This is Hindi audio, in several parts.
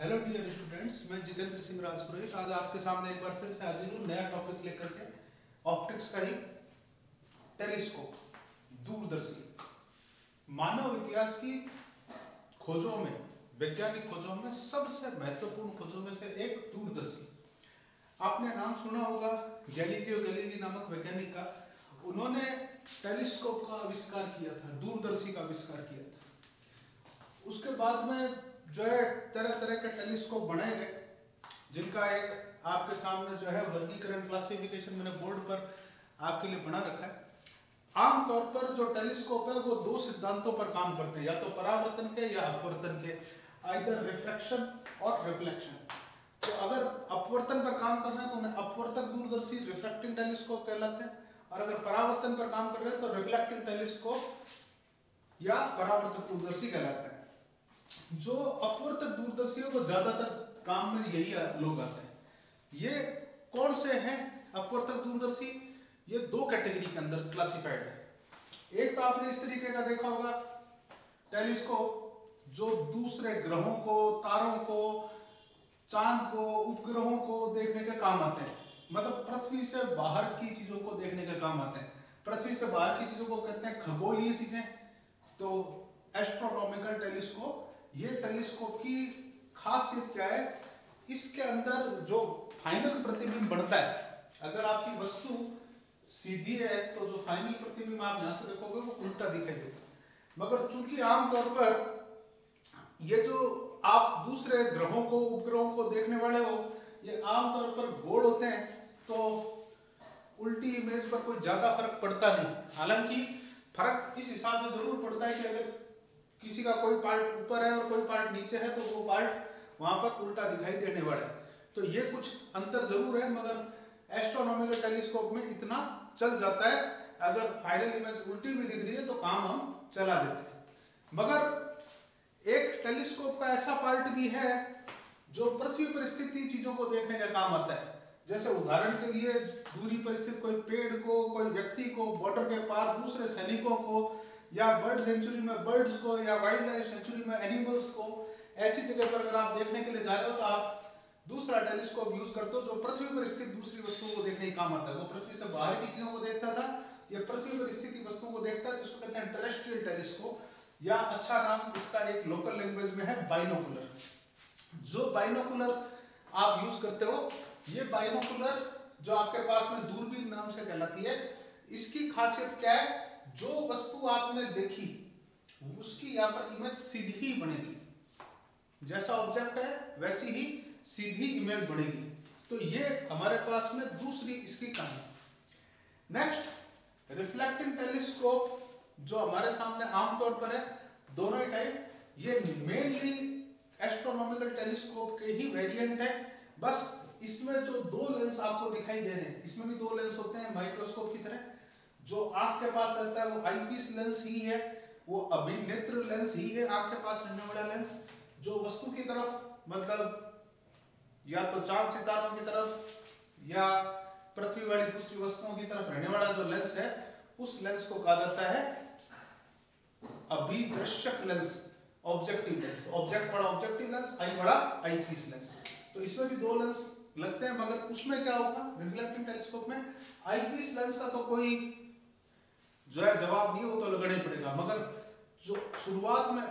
हेलो डियर स्टूडेंट्स, मैं जितेंद्र सिंह राजपुरोहित आज आपके सामने एक बार फिर से हाजिर हूँ नया टॉपिक लेकर के। ऑप्टिक्स का ही टेलीस्कोप, दूरदर्शी। मानव इतिहास की खोजों में, वैज्ञानिक खोजों में सबसे महत्वपूर्ण खोजों में से एक दूरदर्शी। आपने नाम सुना होगा गैलीलियो गैलीली नामक वैज्ञानिक का। उन्होंने टेलीस्कोप का आविष्कार किया था, दूरदर्शी का आविष्कार किया था। उसके बाद में जो है तरह तरह के टेलीस्कोप बनाए गए, जिनका एक आपके सामने जो है वर्गीकरण, क्लासिफिकेशन मैंने बोर्ड पर आपके लिए बना रखा है। आमतौर पर जो टेलीस्कोप है वो दो सिद्धांतों पर काम करते हैं, या तो परावर्तन के या अपवर्तन के, आइदर रिफ्रैक्शन और रिफ्लेक्शन। तो अगर अपवर्तन पर काम कर रहे हैं तो उन्हें अपवर्तक दूरदर्शी, रिफ्रैक्टिंग टेलीस्कोप कहलाते हैं, और अगर परावर्तन पर काम कर रहे हैं तो रिफ्लेक्टिंग टेलीस्कोप या परावर्तक दूरदर्शी कहलाते हैं। जो अपवर्तक दूरदर्शी है वो ज्यादातर काम में यही लोग आते हैं। ये कौन से हैं अपवर्तक दूरदर्शी? ये दो कैटेगरी के अंदर क्लासिफाइड है। एक तो आपने इस तरीके का देखा होगा टेलीस्कोप, जो दूसरे ग्रहों को, तारों को, चांद को, उपग्रहों को देखने के काम आते हैं। मतलब पृथ्वी से बाहर की चीजों को देखने के काम आते हैं। पृथ्वी से बाहर की चीजों को कहते हैं खगोलीय चीजें, तो एस्ट्रोनॉमिकल टेलीस्कोप। ये टेलीस्कोप की खासियत क्या है? इसके अंदर जो फाइनल प्रतिबिंब बढ़ता है, अगर आपकी वस्तु सीधी है तो जो फाइनल प्रतिबिंब आप यहां से देखोगे वो उल्टा दिखाई देगा। मगर चूंकि आमतौर पर ये जो आप दूसरे ग्रहों को, उपग्रहों को देखने वाले हो, ये आमतौर पर गोल होते हैं, तो उल्टी इमेज पर कोई ज्यादा फर्क पड़ता नहीं। हालांकि फर्क इस हिसाब से जरूर पड़ता है कि अगर किसी का कोई पार्ट ऊपर है और कोई पार्ट नीचे है तो वो पार्ट वहां पर उल्टा दिखाई देने वाला है। तो ये कुछ अंतर जरूर है, मगर एस्ट्रोनॉमिकल टेलीस्कोप में इतना चल जाता है, अगर फाइनल इमेज उल्टी भी दिख रही है तो काम हम चला देते हैं। मगर एक टेलीस्कोप का ऐसा पार्ट भी है जो पृथ्वी पर स्थित चीजों को देखने का काम आता है। जैसे उदाहरण के लिए दूरी पर स्थित कोई पेड़ को, कोई व्यक्ति को, बॉर्डर के पार दूसरे सैनिकों को, या बर्ड सेंचुरी में बर्ड्स को, या वाइल्ड लाइफ सेंचुरी में एनिमल्स को, ऐसी जगह पर अगर आप देखने के लिए जा रहे हो तो आप दूसरा टेलीस्कोप यूज करते हो जो पृथ्वी पर स्थित दूसरी वस्तुओं को देखने का काम आता है। वो पृथ्वी से बाहर की चीजों को देखता था, ये पृथ्वी पर स्थित वस्तुओं को देखता है, जिसको कहते हैं टेरेस्ट्रियल टेलीस्कोप, या अच्छा नाम इसका एक लोकल लैंग्वेज में है बाइनोकुलर। जो बाइनोकुलर आप यूज करते हो, ये बाइनोकुलर जो आपके पास में दूरबीन नाम से कहलाती है, इसकी खासियत क्या है? जो वस्तु आपने देखी उसकी यहाँ पर इमेज सीधी बनेगी, जैसा ऑब्जेक्ट है वैसी ही सीधी इमेज बनेगी। तो ये हमारे पास में दूसरी इसकी कहानी। नेक्स्ट, रिफ्लेक्टिंग टेलीस्कोप जो हमारे सामने आमतौर पर है, दोनों ही टाइप, ये मेनली एस्ट्रोनॉमिकल टेलीस्कोप के ही वेरिएंट है। बस इसमें जो दो लेंस आपको दिखाई दे रहे हैं, इसमें भी दो लेंस होते हैं माइक्रोस्कोप की तरह। जो आंख के पास रहता है वो आईपीस लेंस ही है, वो अभिनेत्र लेंस ही है, आंख के पास रहने वाला लेंस। जो वस्तु की तरफ, मतलब या तो चांद सितारों की तरफ या पृथ्वी वाली दूसरी वस्तुओं की तरफ रहने वाला जो लेंस है, उस लेंस को कहा जाता है अभिदृश्यक लेंस, ऑब्जेक्टिव लेंस। ऑब्जेक्ट बड़ा ऑब्जेक्टिव लेंस, आई बड़ा आईपीस लेंस। तो इसमें भी दो लेंस लगते हैं, मगर उसमें क्या होगा रिफ्लेक्टिंग टेलीस्कोप में, आईपीस लेंस का तो कोई जो है जवाब नहीं, वो तो लगाना ही पड़ेगा। मगर जो शुरुआत में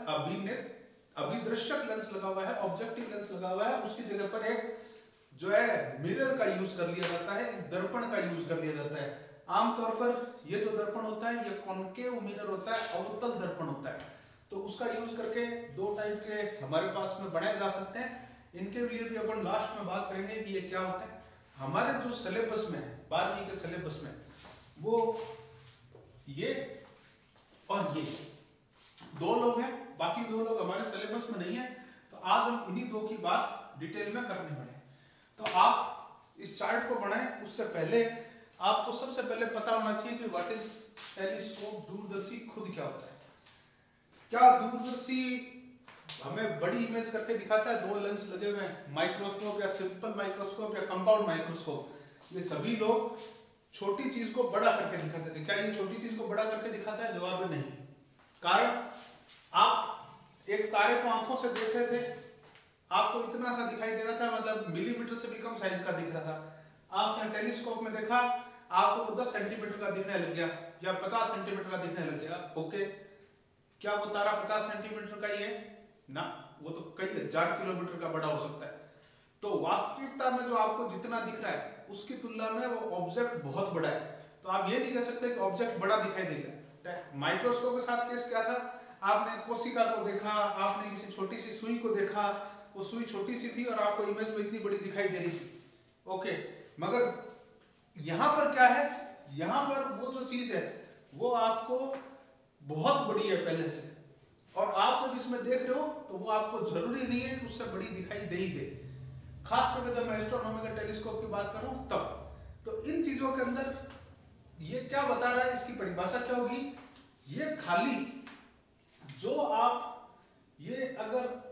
अभिदृश्यक लेंस लगा हुआ है, ऑब्जेक्टिव लेंस लगा हुआ है, उसकी जगह पर एक जो है मिरर का यूज कर लिया जाता है, एक दर्पण का यूज कर लिया जाता है। आमतौर पर ये जो दर्पण होता है ये कॉनकेव मिरर होता है, अवतल दर्पण होता है। तो उसका यूज करके दो टाइप के हमारे पास में बनाए जा सकते हैं। इनके लिए भी अपन लास्ट में बात करेंगे कि ये क्या होता है। हमारे जो सिलेबस में, 12वीं के सिलेबस में, वो ये और ये दो लोग हैं, बाकी दो लोग हमारे सिलेबस में नहीं है। तो आज हम इन्हीं दो की बात डिटेल में करने वाले हैं। तो आप इस चार्ट को बनाएं, उससे पहले आपको सबसे पहले पता होना चाहिए कि व्हाट इज टेलीस्कोप, दूरदर्शी खुद क्या होता है। क्या दूरदर्शी हमें बड़ी इमेज करके दिखाता है? दो लेंस लगे हुए हैं, माइक्रोस्कोप या सिंपल माइक्रोस्कोप या कंपाउंड माइक्रोस्कोप, ये सभी लोग छोटी चीज को बड़ा करके दिखाते थे। क्या ये छोटी चीज को बड़ा करके दिखाता है? जवाब है नहीं। कारण, आप एक तारे को आंखों से देख रहे थे, आपको इतना सा दिखाई दे रहा था, मतलब मिलीमीटर से भी कम साइज का दिख रहा था। आपने टेलीस्कोप में देखा, आपको वो 10 सेंटीमीटर का दिखने लग गया या 50 सेंटीमीटर का दिखने लग गया। ओके, क्या वो तारा 50 सेंटीमीटर का ही है? ना, वो तो कई हजार किलोमीटर का बड़ा हो सकता है। तो वास्तविकता में जो आपको जितना दिख रहा है उसकी तुलना में वो ऑब्जेक्ट बहुत बड़ा है। तो आप ये नहीं कह सकते कि ऑब्जेक्ट बड़ा दिखाई देगा। माइक्रोस्कोप के साथ केस क्या था, आपने कोशिका को देखा, आपने किसी छोटी सी सुई को देखा, वो सुई छोटी सी थी और आपको इमेज में इतनी बड़ी दिखाई दे रही थी। ओके, मगर यहाँ पर क्या है, यहाँ पर वो जो चीज है वो आपको बहुत बड़ी है पहले से, और आप जब इसमें देख रहे हो तो वो आपको जरूरी नहीं है कि उससे बड़ी दिखाई दे ही दे। खास करके जब मैं एस्ट्रोनॉमिकल टेलीस्कोप की बात कर रहा हूँ तब। तो इन चीजों के अंदर ये क्या बता रहा है, इसकी परिभाषा क्या होगी, ये खाली जो आप ये अगर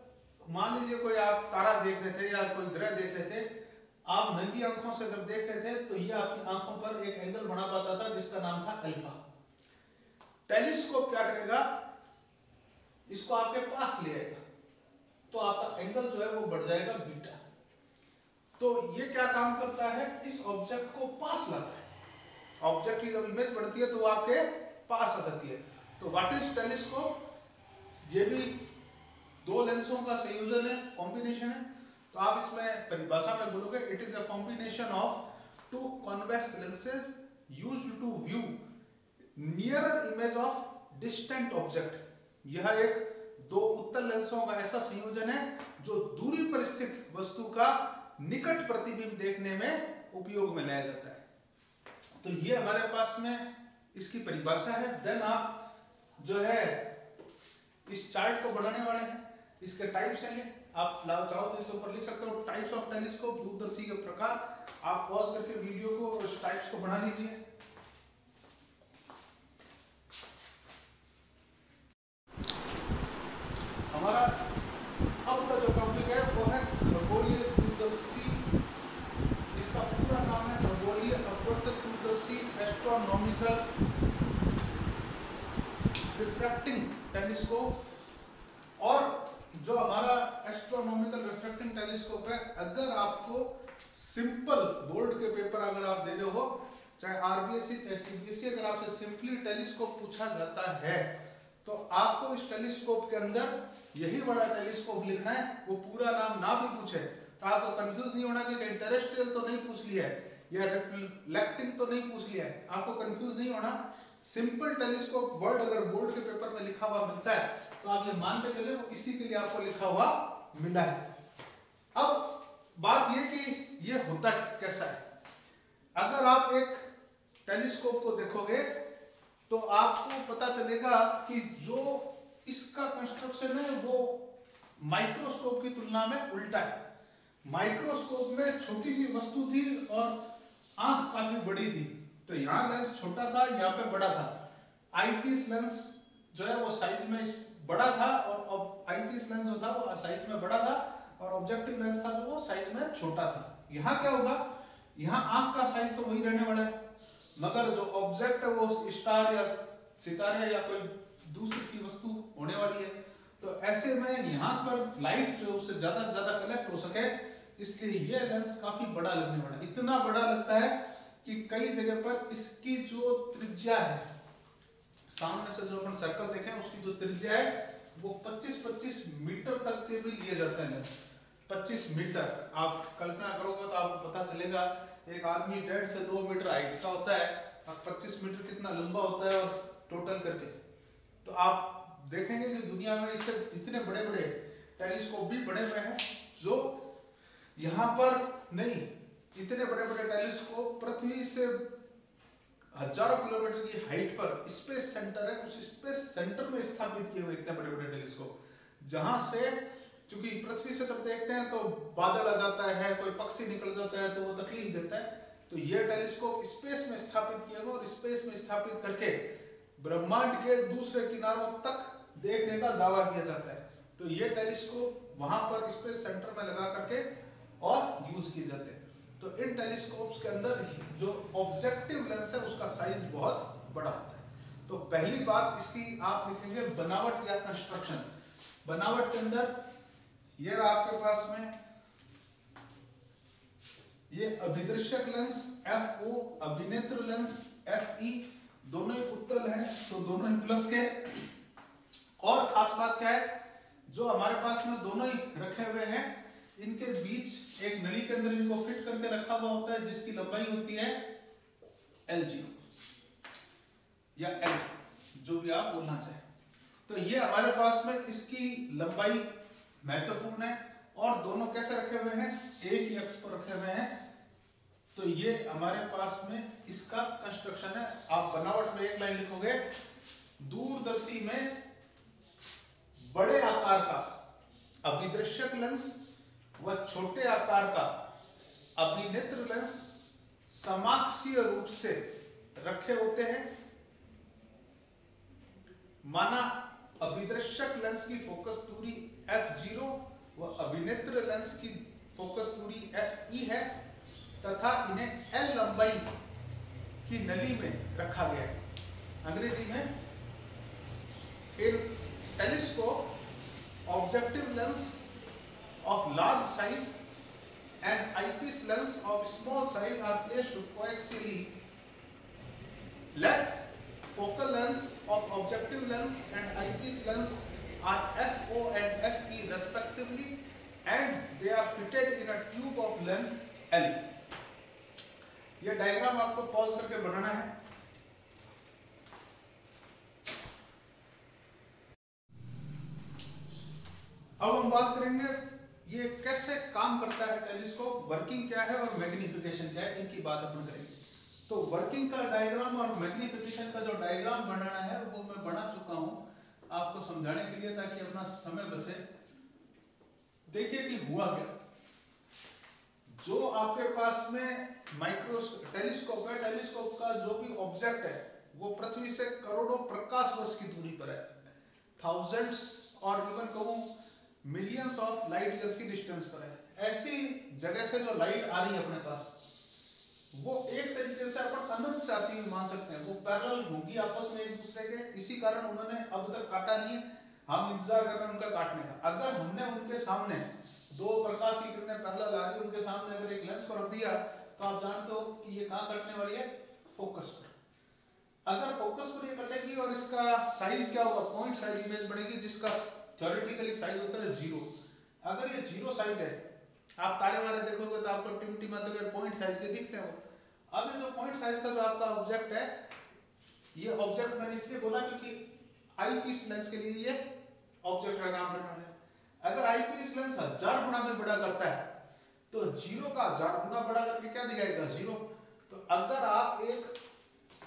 मान लीजिए कोई आप तारा देख रहे थे या कोई ग्रह देख रहे थे, आप नंगी आंखों से जब देख रहे थे तो ये आपकी आंखों पर एक एंगल बना पाता था जिसका नाम था अल्फा। टेलीस्कोप क्या करेगा, इसको आपके पास ले आएगा तो आपका एंगल जो है वो बढ़ जाएगा बीटा। तो ये क्या काम करता है, इस ऑब्जेक्ट को पास लाता है। ऑब्जेक्ट की जब इमेज बढ़ती है तो वो आपके पास आ जाती है। तो व्हाट इज टेलीस्कोप, ये भी दो लेंसों का संयोजन है, कॉम्बिनेशन है। तो आप इसमें परिभाषा में बोलोगे it is a combination of two convex lenses used to view nearer image of distant object. यह एक दो उत्तल लेंसों का ऐसा संयोजन है जो दूरी पर स्थित वस्तु का निकट प्रतिबिंब देखने में उपयोग में लाया जाता है। तो ये हमारे पास में इसकी परिभाषा है। देन आप जो है इस चार्ट को बढ़ाने वाले हैं, इसके टाइप्स हैं, ये आप चाहो तो इसके ऊपर लिख सकते हो, टाइप्स ऑफ टेलीस्कोप, दूरदर्शी के प्रकार। आप पॉज करके वीडियो को और इस टाइप्स को बढ़ा लीजिए। हमारा अब का जो टॉपिक है वो है खगोलीय दूरदर्शी। इसका पूरा नाम है खगोलीय अपवर्तक दूरदर्शी एस्ट्रोनॉमिकल रिफ्रैक्टिंग टेलीस्कोप। और जो हमारा एस्ट्रोनॉमिकल रिफ्रैक्टिंग टेलीस्कोप है, अगर आपको सिंपल बोर्ड के पेपर अगर आप दे रहे हो, चाहे आरबीएससी चाहे सीबीएसई, अगर आपसे सिंपली टेलीस्कोप पूछा जाता है तो आपको इस टेलीस्कोप के अंदर यही बड़ा टेलीस्कोप लिखना है। वो पूरा नाम ना भी पूछे तो आपको कंफ्यूज नहीं होना कि टेरेस्ट्रियल तो नहीं पूछ लिया है या रिफ्लेक्टिंग तो नहीं पूछ लिया है, आपको कंफ्यूज नहीं होना। सिंपल टेलीस्कोप वर्ड अगर बोर्ड के पेपर में लिखा हुआ मिलता है तो आप ये मान के चले वो इसी के लिए आपको लिखा हुआ मिला है। अब बात ये कि ये होता कैसा है। अगर आप एक टेलीस्कोप को देखोगे तो आपको पता चलेगा कि जो इसका कंस्ट्रक्शन है वो माइक्रोस्कोप की तुलना में उल्टा है। माइक्रोस्कोप में छोटी सी वस्तु थी और आंख काफी बड़ी थी, तो यहाँ लेंस छोटा था, यहाँ पे बड़ा था। आईपीस लेंस जो है वो साइज में बड़ा था और आईपीस लेंस जो था वो साइज में बड़ा था और ऑब्जेक्टिव लेंस था जो वो साइज में छोटा था। यहाँ क्या होगा, यहाँ आंख का साइज तो वही रहने वाला है, मगर जो ऑब्जेक्ट है वो स्टार या सितारे या कोई दूसरी की वस्तु होने वाली है। तो ऐसे में यहाँ पर लाइट जो उससे ज्यादा से ज्यादा कलेक्ट हो सके, इसलिए ये लेंस काफी बड़ा लगने वाला है। इतना बड़ा लगता है कि कई जगह पर इसकी जो त्रिज्या है, सामने से जो अपन सर्कल देखें उसकी जो त्रिज्या है वो 25-25 मीटर तक के भी लिए जाते हैं लेंस। 25 मीटर आप कल्पना करोगे तो आपको पता चलेगा एक आदमी 1.5 से 2 मीटर हाइट का होता है, 25 मीटर कितना लंबा होता है और टोटल करके। तो आप देखेंगे कि दुनिया में इससे इतने बड़े बड़े टेलीस्कोप भी बने हुए हैं जो यहाँ पर नहीं। इतने बड़े बड़े टेलीस्कोप पृथ्वी से हजारों किलोमीटर की हाइट पर स्पेस सेंटर है, उस स्पेस सेंटर में स्थापित किए हुए इतने बड़े बड़े टेलीस्कोप, जहां से क्योंकि पृथ्वी से जब देखते हैं तो बादल आ जाता है, कोई पक्षी निकल जाता है तो वो तकलीफ देता है। तो ये टेलीस्कोप स्पेस में स्थापित किए हुए और स्पेस में स्थापित करके ब्रह्मांड के दूसरे किनारों तक देखने का दावा किया जाता है। तो ये टेलीस्कोप वहां पर स्पेस सेंटर में लगा करके और यूज किए जाते हैं। तो इन टेलीस्कोप्स के अंदर जो ऑब्जेक्टिव लेंस है उसका साइज बहुत बड़ा होता है। तो पहली बात इसकी आप लिखेंगे बनावट या कंस्ट्रक्शन। बनावट के अंदर ये रहा आपके पास में ये अभिदृश्यक लेंस FO, अभिनेत्र लेंस FE, दोनों ही उत्तल हैं तो दोनों ही प्लस के। और खास बात क्या है, जो हमारे पास में दोनों ही रखे हुए हैं इनके बीच एक नली के अंदर इनको फिट करके रखा हुआ होता है जिसकी लंबाई होती है L0 या L, जो भी आप बोलना चाहें। तो ये हमारे पास में इसकी लंबाई महत्वपूर्ण है और दोनों कैसे रखे हुए हैं, एक ही अक्ष पर रखे हुए हैं। तो ये हमारे पास में इसका कंस्ट्रक्शन है। आप बनावट में एक लाइन लिखोगे, दूरदर्शी में बड़े आकार का अभिदृश्यक लेंस व छोटे आकार का अभिनेत्र लेंस समाक्षीय रूप से रखे होते हैं। माना अभिदृश्यक लेंस की फोकस दूरी f0 व अभिनेत्र लेंस की फोकस दूरी fe है तथा इन्हें L लंबाई की नली में रखा गया है। अंग्रेजी में in telescope objective lens of large size and eyepiece lens of small size are placed coaxially. Let focal lengths of objective lens and eyepiece lens are FO and FE respectively, and they are fitted in a tube of length L. ये डायग्राम आपको पॉज करके बनाना है। अब हम बात करेंगे ये कैसे काम करता है टेलीस्कोप, वर्किंग क्या है और मैग्निफिकेशन क्या है, इनकी बात अपन करेंगे। तो वर्किंग का डायग्राम और मैग्निफिकेशन का जो डायग्राम बनाना है वो मैं बना चुका हूं आपको समझाने के लिए, ताकि अपना समय बचे। देखिए कि हुआ क्या, जो आपके पास में टेलीस्कोप है, टेलीस्कोप का जो भी ऑब्जेक्ट है वो पृथ्वी से करोड़ों प्रकाश वर्ष की दूरी पर है, थाउजेंड्स और इवन कहूं मिलियंस ऑफ लाइट ईयर्स की डिस्टेंस पर है। ऐसी जगह से जो लाइट आ रही है अपने पास, वो एक तरीके से अपन अनंत से आती हुई मान सकते हैं। वो पैरेलल होंगी आपस में एक दूसरे के, इसी कारण उन्होंने अब तक काटा नहीं है। हम इंतजार कर रहे हैं उनका काटने का। अगर हमने उनके सामने दो प्रकाश की किरणें पैरेलल आ रही है, उनके सामने अगर एक लेंस को रख दिया तो आप जानते हो कि ये कहां कटने वाली है, फोकस पर। अगर फोकस पर ये कटेगी और इसका साइज क्या होगा, पॉइंट साइज इमेज बनेगी, जिसका थ्योरेटिकली साइज होता है 0। अगर ये 0 साइज है, आप तारे वारे देखोगे तो आपको टिमटिमाते हुए पॉइंट साइज के दिखते हैं वो। अब ये जो पॉइंट साइज का जो आपका ऑब्जेक्ट है, ये ऑब्जेक्ट मैंने इसलिए बोला क्योंकि आईपीस लेंस के लिए ये ऑब्जेक्ट का काम करने वाला है। अगर आईपीस लेंस 1000 गुना भी बड़ा करता है तो 0 का 1000 गुना बड़ा करके क्या दिखाएगा, 0। तो अगर आप एक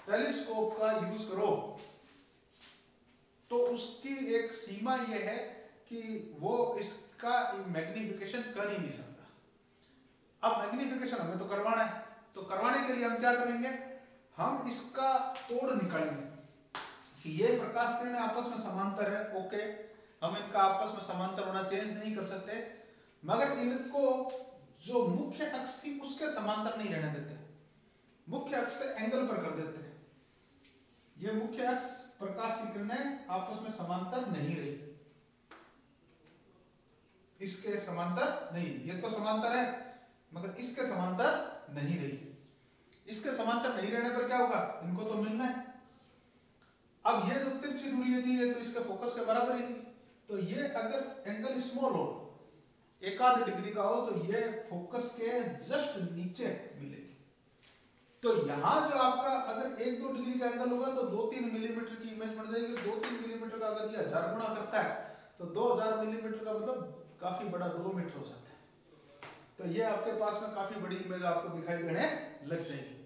टेलीस्कोप का यूज करो तो उसकी एक सीमा यह है कि वो इसका मैग्निफिकेशन कर ही नहीं सकता। अब मैग्निफिकेशन हमें तो करवाना है, तो करवाने के लिए हम क्या करेंगे, हम इसका तोड़ निकालेंगे कि ये प्रकाश किरणें आपस में समांतर है। ओके, हम इनका आपस में समांतर होना चेंज नहीं कर सकते, मगर इनको जो मुख्य अक्ष थी उसके समांतर नहीं रहने देते, मुख्य अक्ष से एंगल पर कर देते हैं। ये मुख्य अक्ष प्रकाश की किरणें आपस में समांतर नहीं रही, इसके समांतर नहीं, ये तो समांतर है मगर इसके समांतर नहीं रही। इसके समांतर नहीं रहने पर क्या होगा, इनको तो मिलना है। अब ये जो तिरछी दूरी थी ये तो इसके फोकस के बराबर ही थी, तो ये अगर एंगल स्मॉल हो, 1/8 डिग्री का हो, तो ये फोकस के जस्ट नीचे मिलेगी। तो यहाँ जो आपका अगर 1-2 डिग्री का एंगल होगा तो 2-3 मिलीमीटर की इमेज बन जाएगी। 2-3 मिलीमीटर का अगर ये 1000 गुना करता है तो 2000 मिलीमीटर का मतलब काफी बड़ा 2 मीटर हो जाता है। तो ये आपके पास में काफी बड़ी इमेज आपको दिखाई देने लग जाएगी।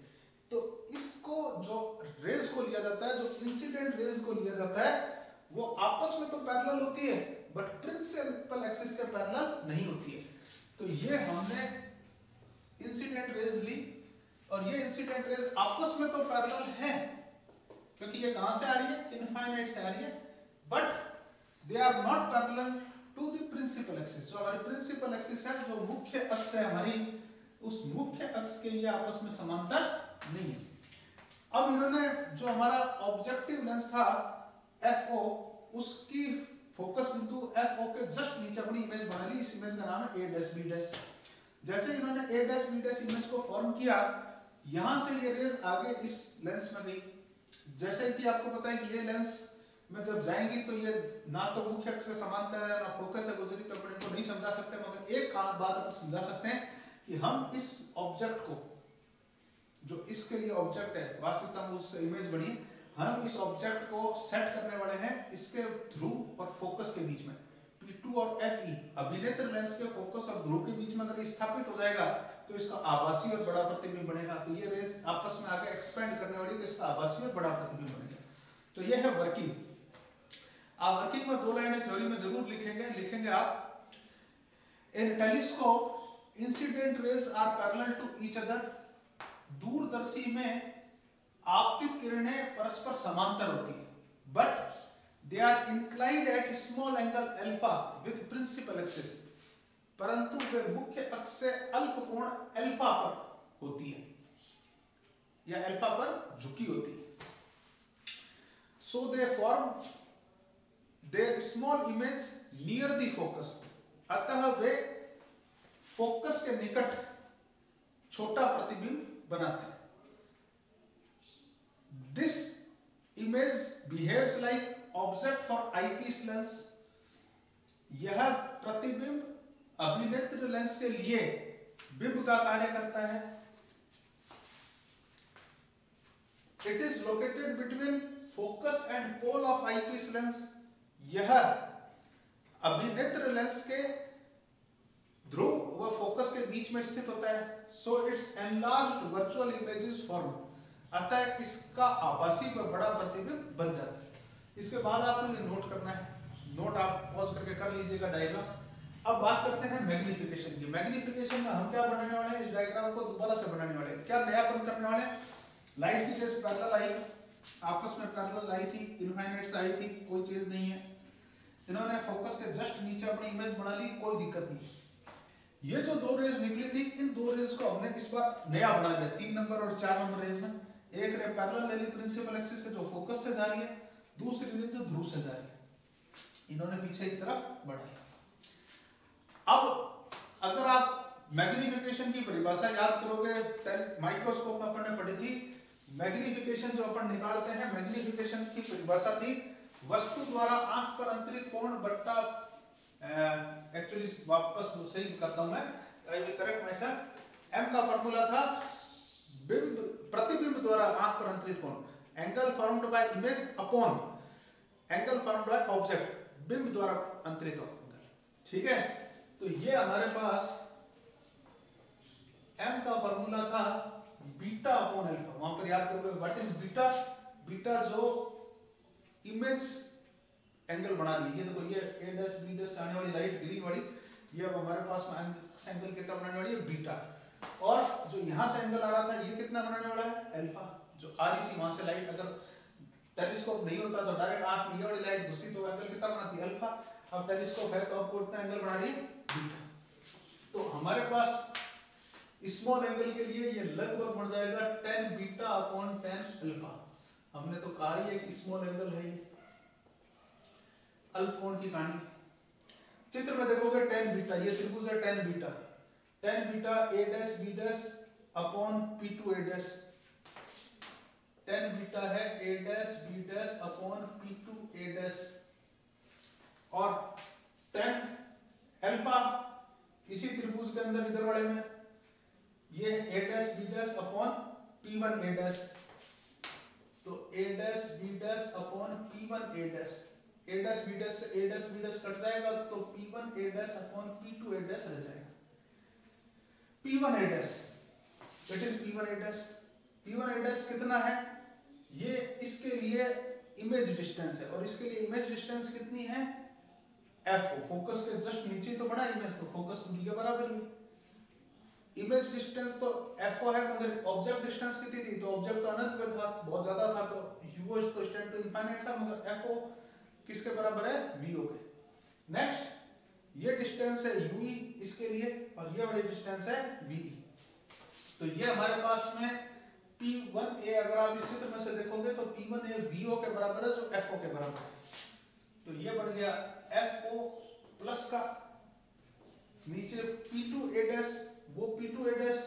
तो इसको जो रेज को लिया जाता है, जो इंसिडेंट रेज को लिया जाता है, वो आपस में तो पैरेलल होती है बट प्रिंसिपल एक्सिस के पैरेलल नहीं होती है। तो ये हमने इंसिडेंट रेज ली और ये इंसिडेंट रेज आपस में तो पैरेलल है क्योंकि ये कहां से आ रही है, इनफाइनाइट से आ रही है, but they are not parallel to the principal axis. जो हमारी प्रिंसिपल एक्सिस है, जो मुख्य अक्ष है हमारी, उस मुख्य अक्ष के ये आपस में समांतर नहीं है। अब इन्होंने जो हमारा ऑब्जेक्टिव लेंस था FO, उसकी फोकस बिंदु FO के जस्ट नीचे अपनी इमेज बना ली। इस इमेज का नाम है A डैश B डैश। जैसे इन्होंने A dash B dash image को फॉर्म किया, यहां से ये रेज आगे इस लेंस में गई। जैसे कि आपको पता है कि ये लेंस में जब जाएंगी तो ये ना तो मुख्य अक्ष से समांतर है ना फोकस से गुजरी, तो अपन इनको नहीं समझा सकते, मगर एक बात अपन समझा सकते हैं कि हम इस ऑब्जेक्ट को, जो इसके लिए ऑब्जेक्ट है, वास्तविकता में उस इमेज बनी, हम इस ऑब्जेक्ट को सेट करने वाले हैं इसके ध्रुव और फोकस के बीच में। P2 और FE अभिनेत्र लेंस के फोकस और ध्रुव के बीच में अगर स्थापित हो जाएगा तो इसका आभासी और बड़ा प्रतिबिंब बनेगा। तो ये रेस आपस में आगे एक्सपेंड करने वाली, तो इसका आभासी और बड़ा प्रतिबिंब बनेगा। तो ये है वर्किंग। आप वर्किंग में 2 लाइनें थ्योरी में जरूर लिखेंगे आप। In telescope incident rays are parallel to each other. दूरदर्शी में आपतित किरणें परस्पर समांतर होती है, but they are inclined at small angle alpha with principal axis. परंतु वे मुख्य अक्ष से अल्प कोण अल्फा पर होती है या अल्फा पर झुकी होती है। So they form their small image near the focus. अतः वे फोकस के निकट छोटा प्रतिबिंब बनाते हैं। This image behaves like object for eyepiece lens. यह प्रतिबिंब अभिनेत्र लेंस के लिए बिंब का कार्य करता है। It is located between focus and pole of eyepiece lens. यह अभिनेत्र लेंस के ध्रुव व फोकस के बीच में स्थित होता है। So it's enlarged virtual images form. अतः इसका आभासी व बड़ा प्रतिबिंब बन जाता है। इसके बाद आपको ये नोट करना है, नोट आप पॉज करके कर लीजिएगा डायग्राम। अब बात करते हैं मैग्निफिकेशन की। मैग्निफिकेशन में हम क्या बनाने वाले हैं, इस डायग्राम को दोबारा से बनाने वाले हैं। क्या नयापन करने वाले हैं? लाइट की रेज पैरेलल आई, आपस में पैरेलल आई थी, इनफाइनाइट से आई थी, कोई चीज नहीं है। इन्होंने फोकस के जस्ट नीचे अपनी इमेज बना ली, कोई दिक्कत नहीं। ये जो 2 रेज निकली थी, इन 2 रेज को हमने इस बार नया बना लिया 3 नंबर और 4 नंबर रेज में। एक रे पैरेलल ले ली प्रिंसिपल एक्सिस के, जो फोकस से जा रही है, दूसरी रे जो ध्रुव से जा रही है। इन्होंने पीछे की तरफ बढ़ाया। अब अगर आप मैग्निफिकेशन की परिभाषा याद करोगे, माइक्रोस्कोप में अपन ने पढ़ी थी। मैग्निफिकेशन जो अपन निकालते हैं, मैग्निफिकेशन की परिभाषा थी वस्तु द्वारा आंख पर अंतरित कोण बट्टा, एक्चुअली वापस सही करता हूं मैं, I will correct myself. M का फार्मूला था बिंब प्रतिबिंब द्वारा आंख पर अंतरित कोण, angle formed by image upon angle formed by object, बिंब द्वारा अंतरित एंगल। ठीक है, तो ये हमारे पास एम का फार्मूला था बीटा अपॉन अल्फा। वहां पर याद करोगे व्हाट इज बीटा। बीटा जो इमेज एंगल बना ली, ये देखो, ये ए डैश बी डैश आने वाली लाइट ग्रीन वाली, ये अब हमारे पास में एंगल कितना बनाने वाली है, बीटा। और जो यहां से एंगल आ रहा था, ये कितना बनाने वाला है, अल्फा। जो आ रही थी वहां से लाइट, अगर टेलीस्कोप नहीं होता तो डायरेक्ट आंख में ये वाली लाइट घुसी तो एंगल कितना बनाती है, अल्फा। अब टेलीस्कोप है तो आपको इतना एंगल बना रही है, बीटा। तो हमारे पास स्मॉल एंगल के लिए ये लगभग बन जाएगा 10 बीटा अपॉन 10 अल्फा। हमने तो कहा ही है कि स्मॉल एंगल है ये, अल्फ कोण की कहानी। चित्र में देखोगे 10 बीटा, ये त्रिभुज है 10 beta, 10 beta A dash B dash upon P2 A dash. 10 beta है A dash B dash upon P2 A dash. और 10 अल्फा इसी त्रिभुज के अंदर इधर वाले में, ये A dash B dash upon P1 A dash. तो A dash B dash upon P1 A dash, A dash B dash से A dash B dash cut जाएगा तो P1 A dash upon P2 A dash रह जाएगा। P1 A dash, that is P1 A dash. P1 A dash कितना है, ये इसके लिए इमेज डिस्टेंस है, और इसके लिए इमेज डिस्टेंस कितनी है, FO। फोकस के जस्ट नीचे तो बड़ा इमेज, तो फोकस दूरी के बराबर ही। इमेज डिस्टेंस तो FO है, मगर ऑब्जेक्ट डिस्टेंस कितनी थी, तो ऑब्जेक्ट तो अनंत में था, बहुत ज्यादा था, तो UO तो एक्सटेंड टू इनफाइनाइट था, मगर FO किसके बराबर है, VO के। नेक्स्ट ये डिस्टेंस है UE इसके लिए, और ये वाली डिस्टेंस है VE। तो ये हमारे पास में P1A, अगर आप इस चित्र में से देखोगे तो P1A VO के बराबर है, जो FO के बराबर है। तो ये बढ़ गया FO प्लस का, नीचे P2A डैश, वो P2A डैश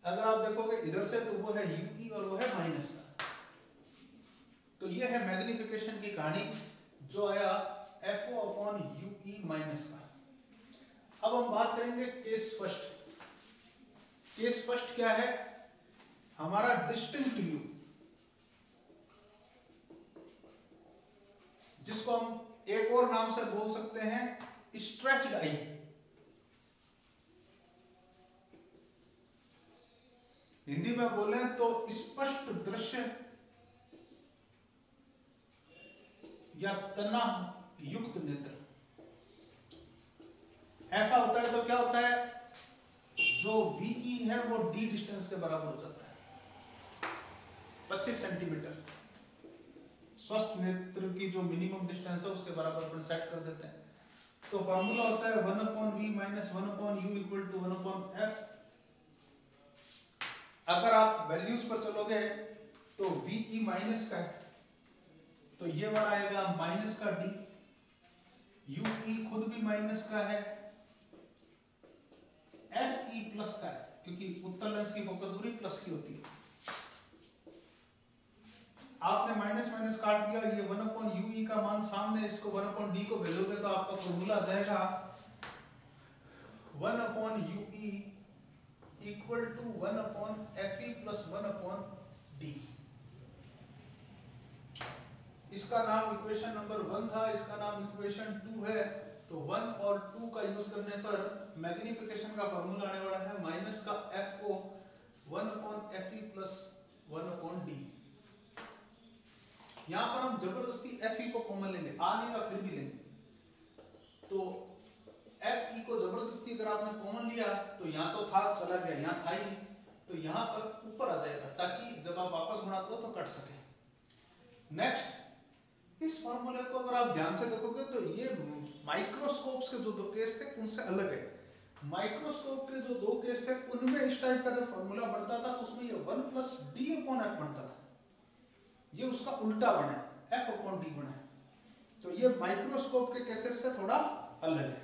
अगर आप देखोगे इधर से तो वो है UE और वो है माइनस का। तो ये है मैग्निफिकेशन की कहानी जो आया FO अपॉन UE माइनस का। अब हम बात करेंगे केस फर्स्ट। केस फर्स्ट क्या है? हमारा डिस्टिंक्ट व्यू, जिसको हम एक और नाम से बोल सकते हैं स्ट्रेच्ड आई। हिंदी में बोले तो स्पष्ट दृश्य या तनाव युक्त नेत्र। ऐसा होता है तो क्या होता है, जो VE है वो D डिस्टेंस के बराबर हो जाता है, 25 सेंटीमीटर। स्वस्थ नेत्र की जो मिनिमम डिस्टेंस है उसके बराबर अपन सेट कर देते हैं। तो फार्मूला होता है 1/v minus 1/u equal to 1/f। अगर आप वैल्यूज पर चलोगे तो VE माइनस का है तो ये वाला आएगा माइनस का D, UE खुद भी माइनस का है, FE प्लस का है क्योंकि उत्तल लेंस की फोकस दूरी प्लस की होती है। आपने माइनस माइनस काट दिया, ये 1/UE का मान सामने, इसको 1/D को भेजोगे तो आपका फॉर्मूला आ जाएगा 1/UE equal to 1/FE plus 1/D। इसका नाम इक्वेशन नंबर 1 था, इसका नाम इक्वेशन 2 है। तो 1 और 2 का यूज करने पर मैग्निफिकेशन का फॉर्मूला आने वाला है माइनस का FO 1/FE प्लस 1/D। यहां पर हम जबरदस्ती FE को कॉमन लेंगे, आ नहीं रहा फिर भी लेंगे। तो FE को जबरदस्ती अगर आपने कॉमन लिया तो यहां तो था, चला गया, यहां था ही नहीं, तो यहां पर ऊपर आ जाएगा ताकि जब आप वापस गुणाते हो तो कट सके। नेक्स्ट, इस फॉर्मूले को अगर आप ध्यान से देखोगे तो ये माइक्रोस्कोप्स के जो दो केस थे उनसे अलग है। माइक्रोस्कोप के जो दो केस थे उनमें इस टाइप का जब फॉर्मूला बनता था उसमें ये 1 प्लस D/F बनता था, ये उसका उल्टा बना है, F/D बना है। तो ये माइक्रोस्कोप के केसेस से थोड़ा अलग है।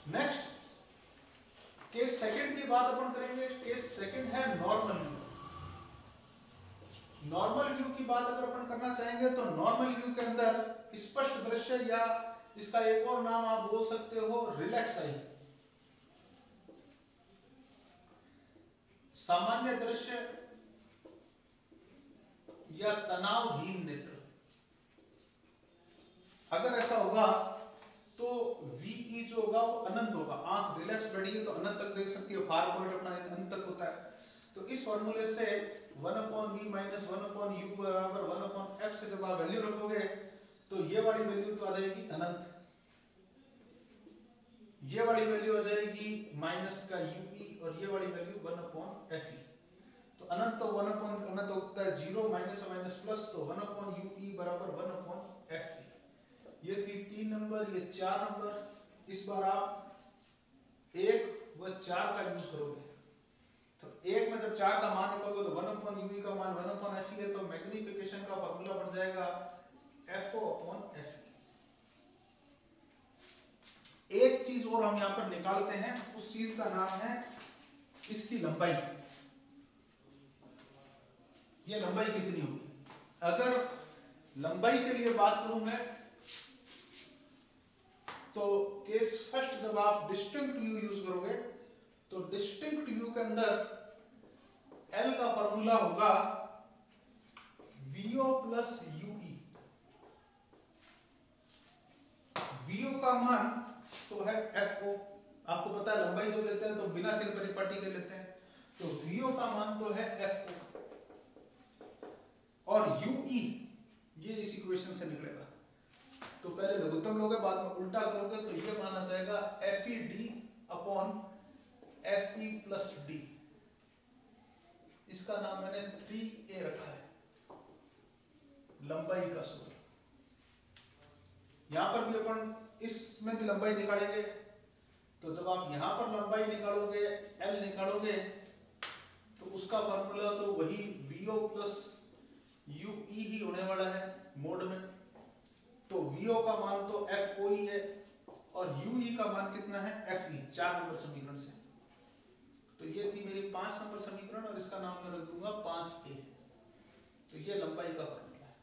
नेक्स्ट, केस सेकंड की बात अपन करेंगे। केस सेकंड है नॉर्मल व्यू। नॉर्मल व्यू की बात अगर अपन करना चाहेंगे तो नॉर्मल व्यू के अंदर स्पष्ट दृश्य, या इसका एक और नाम आप बोल सकते हो रिलैक्स आई, सामान्य दृश्य या तनावहीन नेत्र। अगर ऐसा होगा तो VE जो होगा वो अनंत होगा। आंख रिलैक्स बैठी है तो अनंत तक देख सकती है, फार पॉइंट अपना अनंत तक होता है। तो इस फॉर्मूले से 1/v माइनस 1/u बराबर 1/f से जब आप वैल्यू रखोगे तो ये वाली वैल्यू तो आ जाएगी अनंत, ये वाली वैल्यू आ जाएगी माइनस का UE और ये वाली वैल्यू 1/fe। तो अनंत तो 1 अनंत होता है 0, माइनस माइनस प्लस, तो 1/UE बराबर 1/fe। ये थी 3 नंबर, ये 4 नंबर। इस बार आप 1 व 4 का यूज करोगे तो 1 में जब 4 का मान रखोगे तो 1/UE का मान 1/fe है, तो मैग्निफिकेशन का फॉर्मूला बन जाएगा FO/FE। एक चीज और हम यहां पर निकालते हैं, उस चीज का नाम है इसकी लंबाई। ये लंबाई कितनी होगी? अगर लंबाई के लिए बात करूं मैं तो केस फर्स्ट जब आप डिस्टिंक्ट व्यू यूज करोगे तो डिस्टिंक्ट व्यू के अंदर L का फॉर्मूला होगा VO प्लस UE। VO का मान तो है FO, आपको पता है लंबाई जो लेते हैं तो बिना चिन्ह परिपाटी के लेते हैं, तो VO का मान तो है FO और UE ये इस इक्वेशन से निकलेगा। तो पहले लघुत्तम लोगे, बाद में उल्टा करोगे तो ये माना जाएगा FED/FE प्लस D। इसका नाम मैंने 3A रखा है, लंबाई का सूत्र। यहां पर भी अपन इसमें भी लंबाई निकालेंगे, तो जब आप यहां पर लंबाई निकालोगे, L निकालोगे, तो उसका फॉर्मूला तो वही VO प्लस UE ही होने वाला है मोड में। तो VO का मान तो FO ही है और UE का मान कितना है FE, 4 नंबर समीकरण से। तो ये थी मेरी 5 नंबर समीकरण और इसका नाम मैं रख दूंगा 5A। तो ये लंबाई का फॉर्मूला है।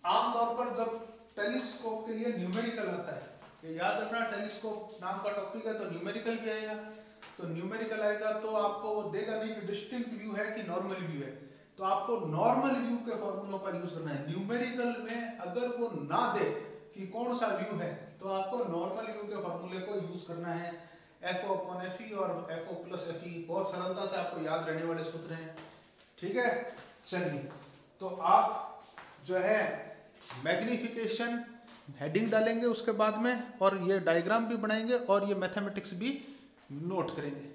आमतौर पर जब टेलीस्कोप के लिए न्यूमेरिकल आता है, ये याद रखना, टेलीस्कोप नाम का टॉपिक है तो न्यूमेरिकल भी आएगा। तो न्यूमेरिकल आएगा तो आपको वो देगा नहीं कि डिस्टिंक्ट व्यू है कि नॉर्मल व्यू है, तो आपको नॉर्मल व्यू के फॉर्मूलों का यूज करना है। न्यूमेरिकल में अगर वो ना दे कि कौन सा व्यू है तो आपको नॉर्मल व्यू के फॉर्मूले को यूज करना है। FO/FE और FO+FE बहुत सरलता से आपको याद रहने वाले सूत्र हैं, ठीक है। चलिए, तो आप जो है मैग्निफिकेशन हेडिंग डालेंगे उसके बाद में, और ये डायग्राम भी बनाएंगे और ये मैथमेटिक्स भी नोट करेंगे।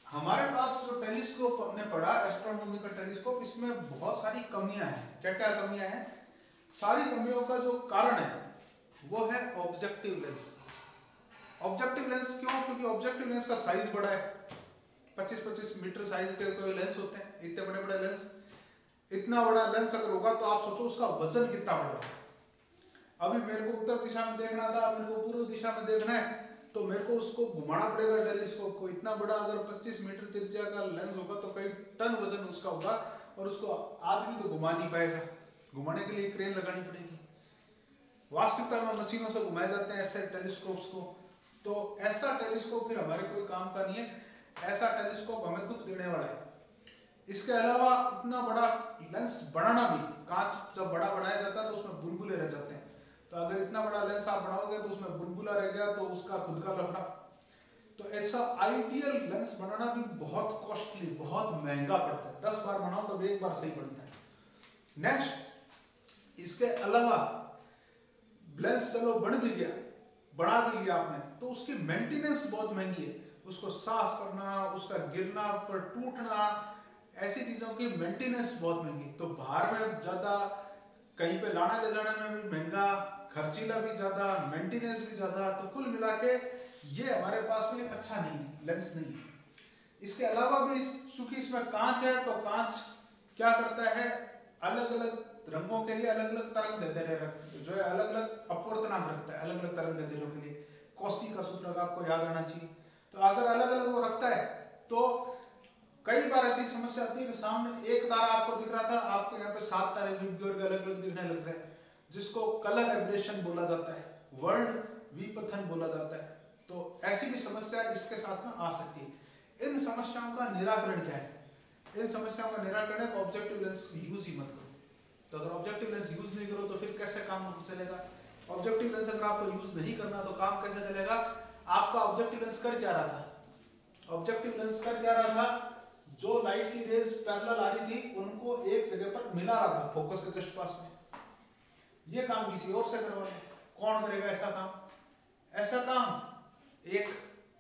हमारे पास जो टेलीस्कोप हमने पढ़ा, एस्ट्रोनॉमिकल टेलीस्कोप, इसमें बहुत सारी कमियां हैं। क्या क्या कमियां हैं? सारी कमियों का जो कारण है वो है ऑब्जेक्टिव लेंस। ऑब्जेक्टिव लेंस क्यों? क्योंकि ऑब्जेक्टिव लेंस का साइज बड़ा है, 25-25 मीटर साइज के कोई लेंस होते हैं, इतने बड़े बड़े लेंस। इतना बड़ा लेंस अगर होगा तो आप सोचो उसका वजन कितना बड़ा है। अभी मेरे को उत्तर दिशा में देखना था, मेरे को पूर्व दिशा में देखना है, तो मेरे को उसको घुमाना पड़ेगा टेलीस्कोप को। इतना बड़ा अगर 25 मीटर त्रिज्या का लेंस होगा तो कई टन वजन उसका होगा, और उसको आदमी तो घुमा नहीं पाएगा, घुमाने के लिए क्रेन लगानी पड़ेगी। वास्तविकता में मशीनों से घुमाए जाते हैं ऐसे टेलीस्कोप्स को। तो ऐसा टेलीस्कोप फिर हमारे कोई काम का नहीं है, ऐसा टेलीस्कोप हमें दुख देने वाला है। इसके अलावा इतना बड़ा लेंस बनाना भी, कांच जब बड़ा बनाया जाता है तो उसमें बुलबुले रह जाते हैं, तो अगर इतना बड़ा लेंस आप बनाओगे तो उसमें बुलबुला रह गया तो उसका खुद का लफड़ा। तो ऐसा आइडियल लेंस बनाना भी बहुत कॉस्टली, बहुत महंगा पड़ता है। 10 बार बनाओ तो एक बार सही बनता है। नेक्स्ट, इसके अलावा लेंस चलो बन भी गया, बना भी लिया आपने, तो उसकी मेंटेनेंस बहुत महंगी है। उसको साफ करना, उसका गिरना पर टूटना, ऐसी चीजों की मेंटेनेंस बहुत महंगी। तो बाहर में ज्यादा, कहीं पे लाना ले जाने में भी महंगा, खर्चीला भी ज्यादा, मेंटेनेंस भी ज्यादा। तो कुल मिला के ये हमारे पास में अच्छा नहीं, लेंस नहीं है। इसके अलावा भी चूंकि इसमें कांच है, तो कांच क्या करता है, अलग अलग रंगों के लिए अलग अलग तरंग दैर्ध्य जो है अलग अलग अपवर्तनांक रखता है, अलग अलग तरंग दैर्ध्यों के लिए। कॉसी का सूत्र का आपको याद आना चाहिए। तो अगर अलग अलग वो रखता है तो कई बार ऐसी समस्या आती है कि सामने एक तारा आपको दिख रहा था, आपको यहाँ पे 7 तारे अलग अलग दिखने लग जाए, जिसको कलर एब्रेशन बोला जाता है, वर्ण विपथन बोला जाता है। तो ऐसी भी समस्या इसके साथ में आ सकती है। इन समस्याओं का निराकरण क्या है? इन समस्याओं का निराकरण है ऑब्जेक्टिव लेंस यूज ही मत करो। तो अगर ऑब्जेक्टिव लेंस यूज नहीं करो तो फिर कैसे काम चलेगा? ऑब्जेक्टिव लेंस अगर आपको यूज नहीं करना तो काम कैसे चलेगा? आपका ऑब्जेक्टिव लेंस कर क्या रहा था? ऑब्जेक्टिव लेंस कर क्या रहा था? जो लाइट की रेज पैरेलल आ रही थी उनको एक जगह पर मिला रहा था फोकस के जस्ट पास में। ये काम किसी और से करवाना, कौन करेगा ऐसा काम? ऐसा काम एक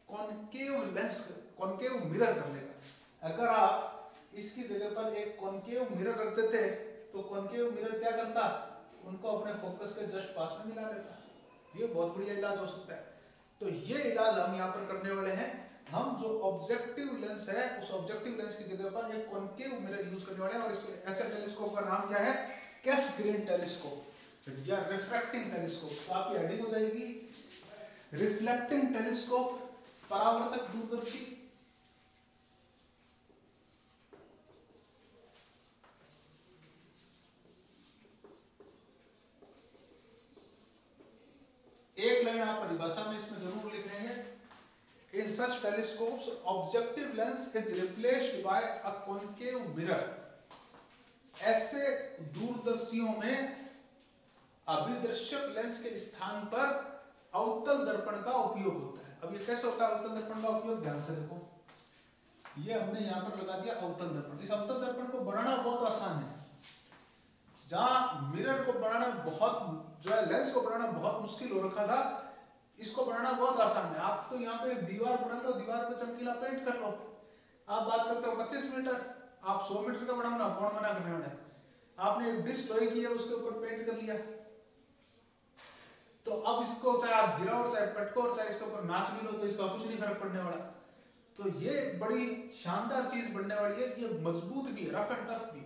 कॉनकेव लेंस, कॉनकेव मिरर कर लेगा। अगर आप इसकी जगह पर एक कॉनकेव मिरर रख देते तो कॉनकेव मिरर क्या करता? उनको अपने फोकस के जस्ट पास में मिला लेता। ये बहुत बढ़िया इलाज हो सकता है। तो ये इलाज हम यहाँ पर करने वाले हैं। हम जो ऑब्जेक्टिव लेंस है उस ऑब्जेक्टिव लेंस की जगह पर एक कॉनकेव मिरर यूज करने वाले हैं। और इस ऐसे टेलीस्कोप का नाम क्या है? कैसग्रेन टेलीस्कोप या रिफ्रैक्टिंग टेलीस्कोप। तो आपकी हेडिंग हो जाएगी रिफ्लेक्टिंग टेलीस्कोप, परावर्तक दूरदर्शी। एक लाइन आप परिभाषा में इसमें जरूर लिख लेंगे। In such telescopes, objective lens is replaced by a concave mirror. ऐसे दूरदर्शियों में अभिदृश्यक लेंस के स्थान पर अवतल दर्पण का उपयोग होता है। अब ये कैसे होता है अवतल दर्पण का उपयोग? ध्यान से देखो, ये हमने यहाँ पर लगा दिया अवतल दर्पण। इस अवतल दर्पण को बनाना बहुत आसान है। जहां मिरर को बनाना बहुत, जो है लेंस को बनाना बहुत मुश्किल हो रखा था, इसको बनाना बहुत आसान है। आप तो यहाँ पे दीवार बना लो, दीवार पे चमकीला पेंट कर लो। आप बात करते हो 25 मीटर, आप 100 मीटर का बनाओ ना, कौन मना करने वाला है? आपने एक डिश लोहे की है, उसके ऊपर पेंट कर लिया, तो अब इसको चाहे आप गिराओ चाहे पटको और चाहे इसके ऊपर नाच भी लो तो इसका कुछ नहीं फर्क पड़ने वाला। तो ये बड़ी शानदार चीज बनने वाली है, ये मजबूत भी है, रफ एंड टफ भी।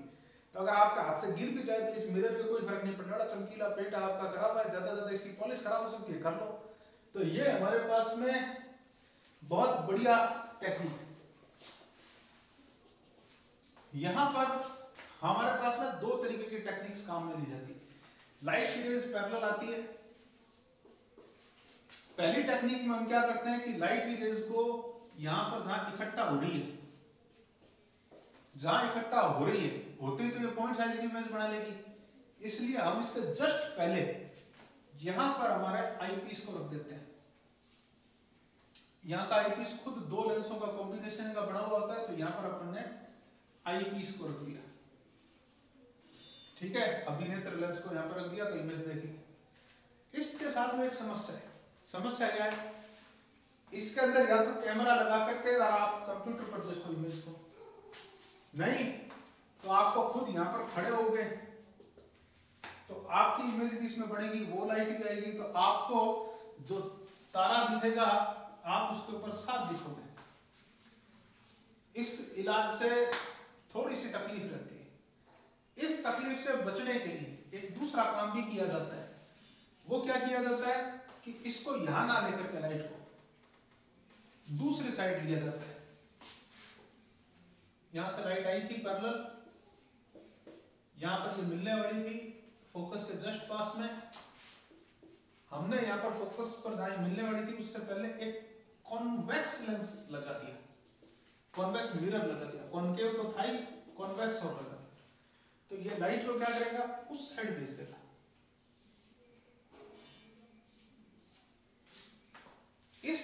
तो अगर आपके हाथ से गिर भी जाए तो इस मिरर पे कोई फर्क नहीं पड़ने वाला। चमकीला पेट आपका खराब है, ज्यादा ज्यादा इसकी पॉलिश खराब हो सकती है, कर लो। तो ये हमारे पास में बहुत बढ़िया टेक्निक है। यहां पर हमारे पास में दो तरीके की टेक्निक्स काम में ली जाती है। लाइट की रेज पैरेलल आती है। पहली टेक्निक में हम क्या करते हैं कि लाइट की रेज को यहां पर जहां इकट्ठा हो रही है, होती तो ये पॉइंट साइज की इमेज बना लेगी, इसलिए हम इसके जस्ट पहले यहां पर हमारे आईपीस को रख देते हैं। यहां का आईपीस खुद दो लेंसों का कॉम्बिनेशन का बना हुआ होता है, तो यहां पर अपन ने आईपीस को रख दिया। ठीक है, अभिनेत्र लेंस को यहां पर रख दिया तो इमेज देखी। इसके साथ में एक समस्या है। समस्या क्या है? इसके अंदर या तो कैमरा लगा करके और आप कंप्यूटर पर देखो इमेज को, नहीं तो आपको खुद यहां पर खड़े हो गए तो आपकी इमेज भी इसमें बनेगी, वो लाइट भी आएगी, तो आपको जो तारा दिखेगा आप उसके ऊपर साफ दिखोगे। इस इलाज से थोड़ी सी तकलीफ रहती है। इस तकलीफ से बचने के लिए एक दूसरा काम भी किया जाता है। वो क्या किया जाता है कि इसको यहां ना लेकर के लाइट को दूसरी साइड लिया जाता है। यहां से लाइट आई थी पैरेलल, यहां पर ये मिलने वाली थी फोकस के जस्ट पास में। हमने यहां पर फोकस पर जहां मिलने वाली थी उससे पहले एक कॉन्वेक्स लेंस लगा दिया, कॉन्वेक्स मिरर लगा दिया। कॉनकेव तो था ही, कॉन्वेक्स और लगा दिया। तो ये लाइट को क्या करेगा, उस साइड भेज देगा। इस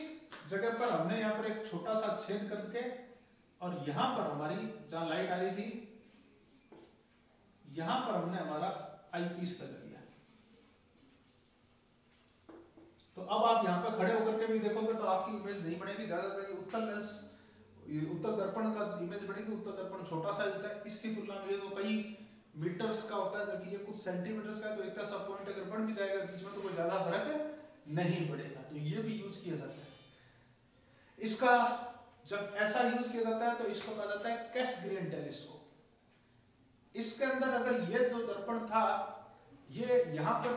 जगह पर हमने यहां पर एक छोटा सा छेद करके और यहां पर हमारी जहां लाइट आ रही थी, यहां पर हमने हमारा आईपीस लगा दिया। तो अब आप यहां पर खड़े होकर के भी देखोगे तो आपकी इमेज नहीं बनेगी। ज्यादातर ये उत्तल लेंस, ये उत्तल दर्पण का इमेज बनेगी। उत्तल दर्पण छोटा सा होता है, इसकी तुलना में ये तो कई मीटर्स का होता है, जबकि ये कुछ सेंटीमीटर्स का है। तो इतना सा पॉइंट अगर बन भी जाएगा बीच में तो कोई ज्यादा फर्क नहीं पड़ेगा। तो ये भी यूज किया जाता है। इसका जब ऐसा यूज किया जाता है तो इसको कहा जाता है कैसग्रेन टेलीस्कोप। इसके अंदर अगर ये जो दर्पण था ये यहाँ पर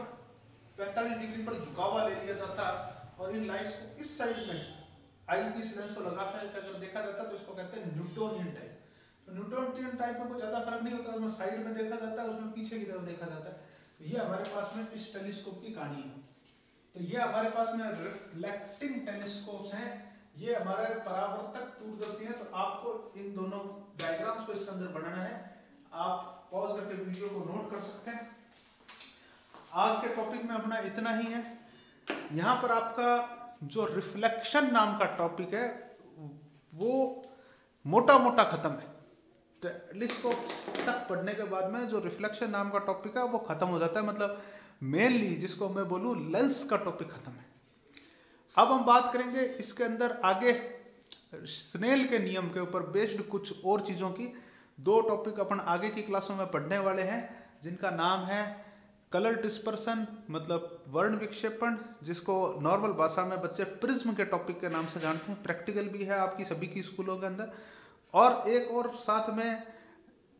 45 डिग्री पर झुका हुआ ले लिया जाता और इन लाइट्स को इस साइड में आईपीस लेंस को लगा कर अगर देखा जाता तो इसको कहते हैं न्यूटोनियन टाइप। तो न्यूटोनियन टाइप में कोई ज्यादा फर्क नहीं होता, उसमें साइड में देखा जाता है, उसमें पीछे की तरफ देखा जाता है। तो ये हमारे पास में इस टेलीस्कोप की कहानी है। तो ये हमारे पास में रिफ्लेक्टिंग टेलीस्कोप्स हैं, ये हमारे परावर्तक दूरदर्शी हैं। तो आपको इन दोनों डायग्राम्स को इसके अंदर बनाना है। आप पॉज करके वीडियो को नोट कर सकते हैं। आज के टॉपिक में अपना इतना ही है। यहाँ पर आपका जो रिफ्लेक्शन नाम का टॉपिक है वो मोटा मोटा खत्म है। टेलीस्कोप तक पढ़ने के बाद में जो रिफ्लेक्शन नाम का टॉपिक है वो खत्म हो जाता है। मतलब मेनली जिसको मैं बोलूँ लेंस का टॉपिक खत्म है। अब हम बात करेंगे इसके अंदर आगे स्नेल के नियम के ऊपर बेस्ड कुछ और चीज़ों की। दो टॉपिक अपन आगे की क्लासों में पढ़ने वाले हैं जिनका नाम है कलर डिस्पर्सन, मतलब वर्ण विक्षेपण, जिसको नॉर्मल भाषा में बच्चे प्रिज्म के टॉपिक के नाम से जानते हैं। प्रैक्टिकल भी है आपकी सभी की स्कूलों के अंदर। और एक और साथ में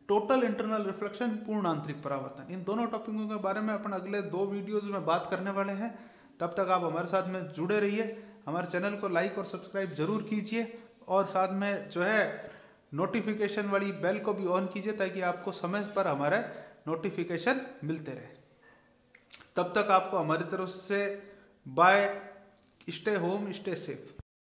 टोटल इंटरनल रिफ्लेक्शन, पूर्ण आंतरिक परावर्तन। इन दोनों टॉपिकों के बारे में अपन अगले 2 वीडियोज में बात करने वाले हैं। तब तक आप हमारे साथ में जुड़े रहिए। हमारे चैनल को लाइक और सब्सक्राइब जरूर कीजिए और साथ में जो है नोटिफिकेशन वाली बेल को भी ऑन कीजिए ताकि आपको समय पर हमारे नोटिफिकेशन मिलते रहे। तब तक आपको हमारी तरफ से bye, stay home, stay safe.